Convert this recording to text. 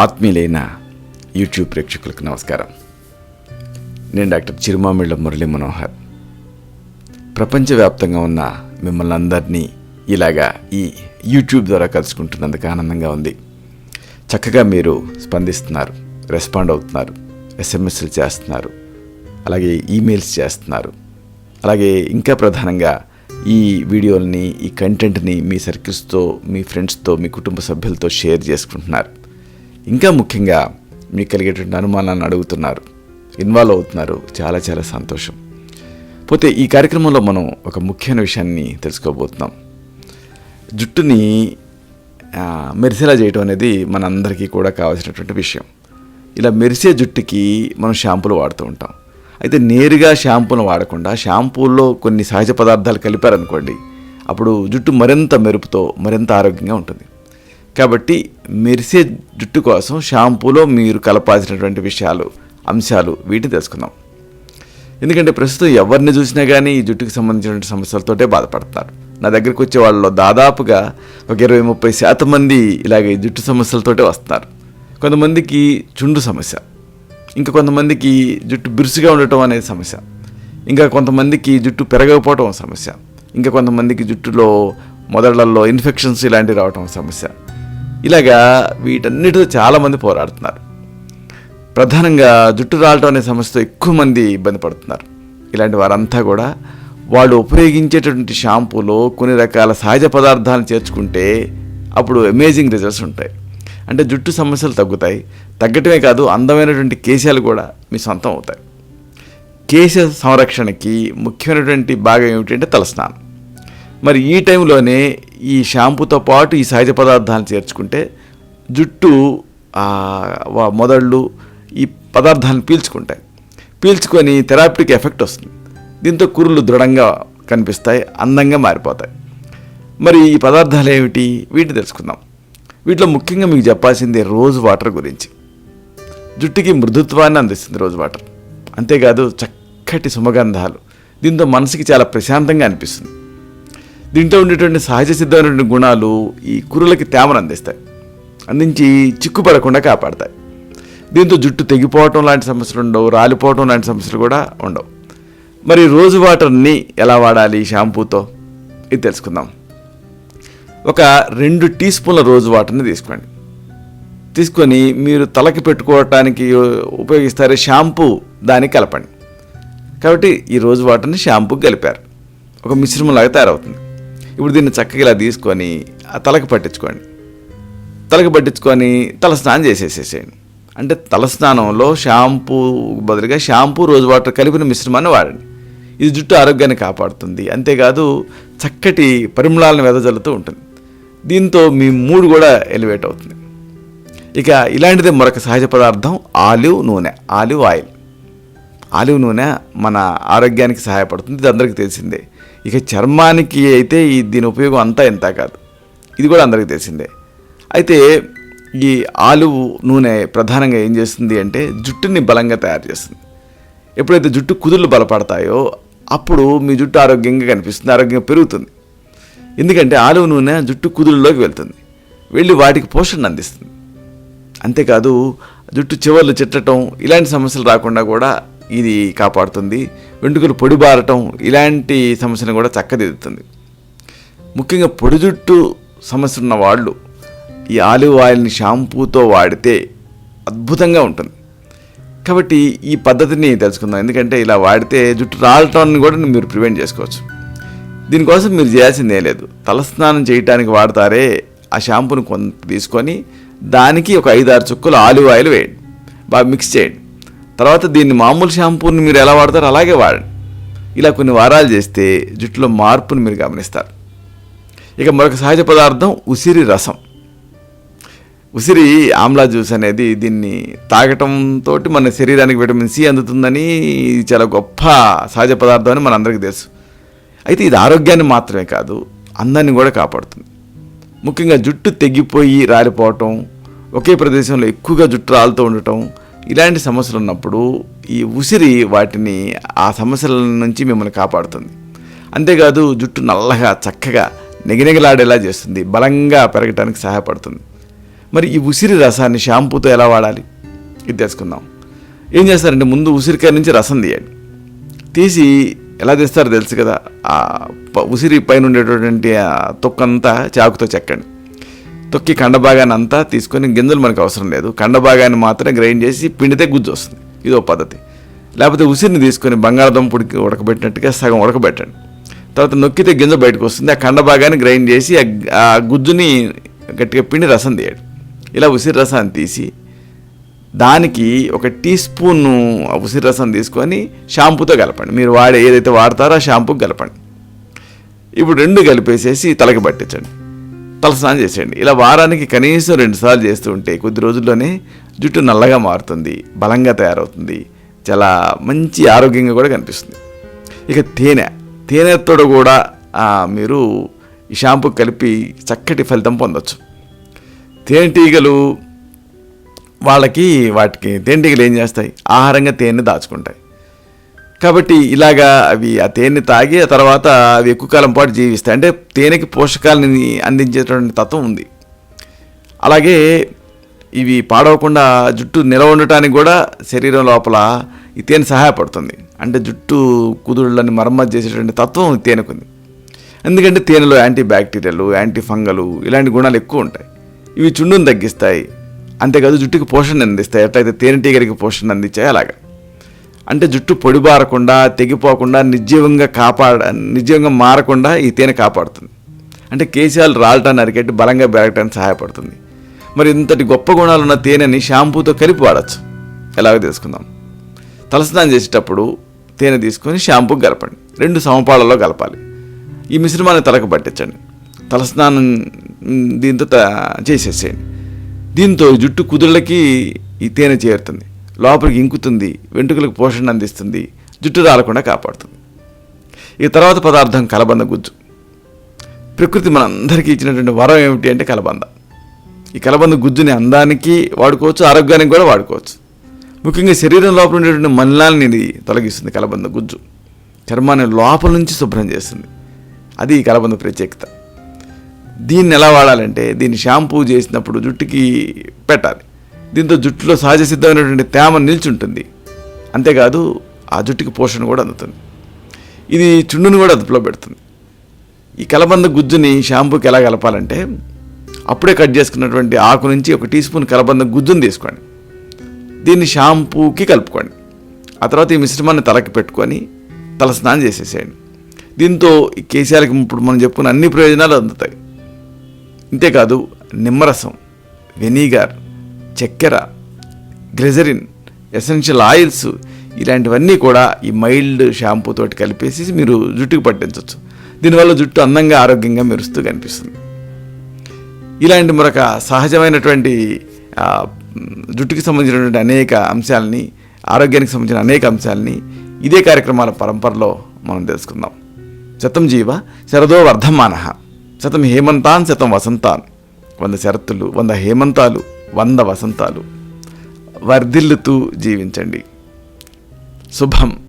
ఆత్మీయులైన YouTube ప్రేక్షకులకు నమస్కారం. నేను డాక్టర్ చిరుమామిళ్ళ మురళి మనోహర్. ప్రపంచవ్యాప్తంగా ఉన్న మిమ్మల్ని అందరినీ ఇలాగా ఈ యూట్యూబ్ ద్వారా కలుసుకుంటున్నందుకు ఆనందంగా ఉంది. చక్కగా మీరు స్పందిస్తున్నారు, రెస్పాండ్ అవుతున్నారు, ఎస్ఎంఎస్లు చేస్తున్నారు, అలాగే ఈమెయిల్స్ చేస్తున్నారు. అలాగే ఇంకా ప్రధానంగా ఈ వీడియోలని, ఈ కంటెంట్ని మీ సర్కిల్స్తో, మీ ఫ్రెండ్స్తో, మీ కుటుంబ సభ్యులతో షేర్ చేసుకుంటున్నారు. ఇంకా ముఖ్యంగా మీకు కలిగేటువంటి అనుమానాలను అడుగుతున్నారు, ఇన్వాల్వ్ అవుతున్నారు. చాలా చాలా సంతోషం. పోతే ఈ కార్యక్రమంలో మనం ఒక ముఖ్యమైన విషయాన్ని తెలుసుకోబోతున్నాం. జుట్టుని మెరిసేలా చేయడం అనేది మనందరికీ కూడా కావాల్సినటువంటి విషయం. ఇలా మెరిసే జుట్టుకి మనం షాంపూలు వాడుతూ ఉంటాం. అయితే నేరుగా షాంపూను వాడకుండా షాంపూల్లో కొన్ని సహజ పదార్థాలు కలిపారనుకోండి, అప్పుడు జుట్టు మరింత మెరుపుతో మరింత ఆరోగ్యంగా ఉంటుంది. కాబట్టి మెరిసే జుట్టు కోసం షాంపూలో మీరు కలపాల్సినటువంటి విషయాలు, అంశాలు వీటిని తెలుసుకుందాం. ఎందుకంటే ప్రస్తుతం ఎవరిని చూసినా కానీ ఈ జుట్టుకు సంబంధించినటువంటి సమస్యలతోటే బాధపడతారు. నా దగ్గరికి వచ్చే వాళ్ళలో దాదాపుగా ఒక 20-30% మంది ఇలాగే జుట్టు సమస్యలతోటే వస్తారు. కొంతమందికి చుండు సమస్య, ఇంకా కొంతమందికి జుట్టు బిరుసుగా ఉండటం అనేది సమస్య, ఇంకా కొంతమందికి జుట్టు పెరగకపోవటం సమస్య, ఇంకా కొంతమందికి జుట్టులో మొదళ్లలో ఇన్ఫెక్షన్స్ ఇలాంటివి రావటం సమస్య. ఇలాగా వీటన్నిటితో చాలామంది పోరాడుతున్నారు. ప్రధానంగా జుట్టు రాలటం అనే సమస్యతో ఎక్కువ మంది ఇబ్బంది పడుతున్నారు. ఇలాంటి వారంతా కూడా వాళ్ళు ఉపయోగించేటటువంటి షాంపూలో కొన్ని రకాల సహజ పదార్థాలను చేర్చుకుంటే అప్పుడు అమేజింగ్ రిజల్ట్స్ ఉంటాయి. అంటే జుట్టు సమస్యలు తగ్గుతాయి. తగ్గటమే కాదు, అందమైనటువంటి కేశాలు కూడా మీ సొంతం అవుతాయి. కేశ సంరక్షణకి ముఖ్యమైనటువంటి భాగం ఏమిటంటే తలస్నానం. మరి ఈ టైంలోనే ఈ షాంపూతో పాటు ఈ సహజ పదార్థాలను చేర్చుకుంటే జుట్టు మొదళ్ళు ఈ పదార్థాలను పీల్చుకొని థెరప్యూటిక్ ఎఫెక్ట్ వస్తుంది. దీంతో కురులు దృఢంగా కనిపిస్తాయి, అందంగా మారిపోతాయి. మరి ఈ పదార్థాలు ఏమిటి, వీటిని తెలుసుకుందాం. వీటిలో ముఖ్యంగా మీకు చెప్పాల్సింది రోజ్ వాటర్ గురించి. జుట్టుకి మృదుత్వాన్ని అందిస్తుంది రోజ్ వాటర్. అంతేకాదు చక్కటి సుమగంధాలు. దీంతో మనసుకి చాలా ప్రశాంతంగా అనిపిస్తుంది. దీంట్లో ఉండేటువంటి సహజ సిద్ధమైనటువంటి గుణాలు ఈ కురులకి తేమను అందించి చిక్కుపడకుండా కాపాడతాయి. దీంతో జుట్టు తెగిపోవటం లాంటి సమస్యలు ఉండవు, రాలిపోవటం లాంటి సమస్యలు కూడా ఉండవు. మరి రోజు వాటర్ని ఎలా వాడాలి షాంపూతో, ఇది తెలుసుకుందాం. ఒక 2 టీ స్పూన్ల రోజు వాటర్ని తీసుకొని మీరు తలకి పెట్టుకోవటానికి ఉపయోగిస్తారే షాంపూ దానికి కలపండి. కాబట్టి ఈ రోజు వాటర్ని షాంపూ కలిపారు, ఒక మిశ్రమంలాగా తయారవుతుంది. ఇప్పుడు దీన్ని చక్కగా ఇలా తీసుకొని తలకు పట్టించుకొని తలస్నానం చేసేసేసేయండి. అంటే తలస్నానంలో షాంపూ బదులుగా రోజు వాటర్ కలిపిన మిశ్రమాన్ని వాడండి. ఇది జుట్టు ఆరోగ్యాన్ని కాపాడుతుంది. అంతేకాదు చక్కటి పరిమళాలను వెదజల్లుతూ ఉంటుంది. దీంతో మీ మూడ్ కూడా ఎలివేట్ అవుతుంది. ఇక ఇలాంటిదే మరొక సహజ పదార్థం ఆలివ్ ఆయిల్. ఆలివ్ నూనె మన ఆరోగ్యానికి సహాయపడుతుంది, ఇది అందరికీ తెలిసిందే. ఇక చర్మానికి అయితే దీని ఉపయోగం అంతా ఎంత కాదు, ఇది కూడా అందరికీ తెలిసిందే. అయితే ఈ ఆలివ్ నూనె ప్రధానంగా ఏం చేస్తుంది అంటే జుట్టుని బలంగా తయారు చేస్తుంది. ఎప్పుడైతే జుట్టు కుదుళ్ళు బలపడతాయో అప్పుడు మీ జుట్టు ఆరోగ్యంగా కనిపిస్తుంది, ఆరోగ్యంగా పెరుగుతుంది. ఎందుకంటే ఆలివ్ నూనె జుట్టు కుదుళ్ళలోకి వెళ్ళి వాటికి పోషణ అందిస్తుంది. అంతేకాదు జుట్టు చివర్లు చిట్టడం ఇలాంటి సమస్యలు రాకుండా కూడా ఇది కాపాడుతుంది. వెంట్రుకలు పొడిబారటం ఇలాంటి సమస్యను కూడా చక్కదిద్దుతుంది. ముఖ్యంగా పొడి జుట్టు సమస్య ఉన్న వాళ్ళు ఈ ఆలివ్ ఆయిల్ని షాంపూతో వాడితే అద్భుతంగా ఉంటుంది. కాబట్టి ఈ పద్ధతిని తెలుసుకుందాం. ఎందుకంటే ఇలా వాడితే జుట్టు రాలటాన్ని కూడా మీరు ప్రివెంట్ చేసుకోవచ్చు. దీనికోసం మీరు చేయాల్సిందే లేదు. తలస్నానం చేయడానికి వాడతారే ఆ షాంపూని కొంత తీసుకొని దానికి ఒక 5-6 చుక్కలు ఆలివ్ ఆయిల్ వేయండి, బాగా మిక్స్ చేయండి. తర్వాత దీన్ని మామూలు షాంపూని మీరు ఎలా వాడతారో అలాగే వాడండి. ఇలా కొన్ని వారాలు చేస్తే జుట్టులో మార్పుని మీరు గమనిస్తారు. ఇక మరొక సహజ పదార్థం ఉసిరి రసం. ఉసిరి ఆమ్లా జ్యూస్ అనేది, దీన్ని తాగటంతో మన శరీరానికి విటమిన్ సి అందుతుందని చాలా గొప్ప సహజ పదార్థం అని మనందరికీ తెలుసు. అయితే ఇది ఆరోగ్యాన్ని మాత్రమే కాదు, అందాన్ని కూడా కాపాడుతుంది. ముఖ్యంగా జుట్టు తెగిపోయి రాలిపోవటం, ఒకే ప్రదేశంలో ఎక్కువగా జుట్టు రాలుతూ ఉండటం ఇలాంటి సమస్యలు ఉన్నప్పుడు ఈ ఉసిరి వాటిని ఆ సమస్యల నుంచి మిమ్మల్ని కాపాడుతుంది. అంతేకాదు జుట్టు నల్లగా చక్కగా నిగనిగలాడేలా చేస్తుంది, బలంగా పెరగడానికి సహాయపడుతుంది. మరి ఈ ఉసిరి రసాన్ని షాంపూతో ఎలా వాడాలి ఇది తెలుసుకుందాం. ఏం చేస్తారంటే ముందు ఉసిరికాయ నుంచి రసం తీయండి. తీసి ఎలా తీస్తారో తెలుసు కదా, ఆ ఉసిరి పైన ఉండేటటువంటి తొక్కంతా చాకుతో చెక్కండి. తొక్కి కండభాగాన్ని అంతా తీసుకొని, గింజలు మనకు అవసరం లేదు, కండభాగాన్ని మాత్రమే గ్రైండ్ చేసి పిండితే గుజ్జు వస్తుంది. ఇదో పద్ధతి. లేకపోతే ఉసిరిని తీసుకొని బంగాళదుంప ఉడకబెట్టినట్టుగా సగం ఉడకబెట్టండి. తర్వాత నొక్కితే గింజ బయటకు వస్తుంది. ఆ కండభాగాన్ని గ్రైండ్ చేసి ఆ గుజ్జుని గట్టిగా పిండి రసం తీయండి. ఇలా ఉసిరి రసాన్ని తీసి దానికి 1 టీ స్పూన్ ఉసిరి రసం తీసుకొని షాంపూతో కలపండి. మీరు ఏదైతే వాడతారో ఆ షాంపూకి కలపండి. ఇప్పుడు 2 కలిపేసేసి తలకి పట్టించండి, తలస్నానం చేసేయండి. ఇలా వారానికి కనీసం 2 సార్లు చేస్తూ ఉంటే కొద్ది రోజుల్లోనే జుట్టు నల్లగా మారుతుంది, బలంగా తయారవుతుంది, చాలా మంచి ఆరోగ్యంగా కూడా కనిపిస్తుంది. ఇక తేనెతో కూడా మీరు ఈ షాంపూ కలిపి చక్కటి ఫలితం పొందొచ్చు. తేనెటీగలు వాటికి తేనెటీగలు ఏం చేస్తాయి, ఆహారంగా తేనె దాచుకుంటాయి. కాబట్టి ఇలాగా అవి ఆ తేనె తాగి ఆ తర్వాత అవి ఎక్కువ కాలం పాటు జీవిస్తాయి. అంటే తేనెకి పోషకాలని అందించేటువంటి తత్వం ఉంది. అలాగే ఇవి పాడవకుండా జుట్టు నిలవ ఉండటానికి కూడా శరీరం లోపల ఈ తేనె సహాయపడుతుంది. అంటే జుట్టు కుదుళ్ళని మరమ్మతు చేసేటువంటి తత్వం తేనెకుంది. ఎందుకంటే తేనెలో యాంటీ బ్యాక్టీరియలు, యాంటీ ఫంగలు ఇలాంటి గుణాలు ఎక్కువ ఉంటాయి. ఇవి చుండును తగ్గిస్తాయి, అంతేకాదు జుట్టుకి పోషణ అందిస్తాయి. ఎట్లయితే తేనెటీగరికి పోషణ అందించాయి అలాగా. అంటే జుట్టు పొడిబారకుండా, తెగిపోకుండా, నిర్జీవంగా మారకుండా ఈ తేనె కాపాడుతుంది. అంటే కేశాలు రాలటాన్ని అరికెట్టి బలంగా పెరగటానికి సహాయపడుతుంది. మరి ఇంతటి గొప్ప గుణాలు ఉన్న తేనెని షాంపూతో కలిపి వాడచ్చు. ఎలాగో తెలుసుకుందాం. తలస్నానం చేసేటప్పుడు తేనె తీసుకొని షాంపూ కలపండి. 2 సమపాళ్ళలో కలపాలి. ఈ మిశ్రమాన్ని తలకు పట్టించండి. తలస్నానం దీంతో చేసేసేయండి. దీంతో జుట్టు కుదుళ్ళకి ఈ తేనె చేరుతుంది, లోపలికి ఇంకుతుంది, వెంట్రుకలకు పోషణ అందిస్తుంది, జుట్టు రాలకుండా కాపాడుతుంది. ఈ తర్వాత పదార్థం కలబంద గుజ్జు. ప్రకృతి మనందరికీ ఇచ్చినటువంటి వరం ఏమిటి అంటే కలబంద. ఈ కలబంద గుజ్జుని అందానికి వాడుకోవచ్చు, ఆరోగ్యానికి కూడా వాడుకోవచ్చు. ముఖ్యంగా శరీరం లోపల ఉండేటువంటి మలినాలని ఇది తొలగిస్తుంది. కలబంద గుజ్జు చర్మాన్ని లోపల నుంచి శుభ్రం చేస్తుంది. అది ఈ కలబంద ప్రత్యేకత. దీన్ని ఎలా వాడాలంటే దీన్ని షాంపూ చేసినప్పుడు జుట్టుకి పెట్టాలి. దీంతో జుట్టులో సహజ సిద్ధమైనటువంటి తేమ నిల్చుంటుంది. అంతేకాదు ఆ జుట్టుకి పోషణ కూడా అందుతుంది. ఇది చుండును కూడా అదుపులో పెడుతుంది. ఈ కలబంద గుజ్జుని షాంపూకి ఎలా కలపాలంటే అప్పుడే కట్ చేసుకున్నటువంటి ఆకు నుంచి 1 టీ స్పూన్ కలబంద గుజ్జుని తీసుకోండి. దీన్ని షాంపూకి కలుపుకోండి. ఆ తర్వాత ఈ మిశ్రమాన్ని తలకి పెట్టుకొని తలస్నానం చేసేసేయండి. దీంతో ఈ కేశాలకి ఇప్పుడు మనం చెప్పుకున్న అన్ని ప్రయోజనాలు అందుతాయి. ఇంతేకాదు నిమ్మరసం, వెనిగర్, చక్కెర, గ్లిజరిన్, ఎసెన్షియల్ ఆయిల్స్ ఇలాంటివన్నీ కూడా ఈ మైల్డ్ షాంపూ తోటి కలిపేసి మీరు జుట్టుకు పట్టించవచ్చు. దీనివల్ల జుట్టు అందంగా ఆరోగ్యంగా మెరుస్తూ కనిపిస్తుంది. ఇలాంటి మరొక సహజమైనటువంటి జుట్టుకి సంబంధించినటువంటి అనేక అంశాలని, ఆరోగ్యానికి సంబంధించిన అనేక అంశాలని ఇదే కార్యక్రమాల పరంపరలో మనం తెలుసుకుందాం. శతం జీవ శరదో వర్ధమానః, శతం హేమంతాన్ శతం వసంతాన్. 100 శరత్తులు, 100 హేమంతాలు, 100 వసంతాలు. వర్ధిల్లుతూ జీవించండి. శుభం.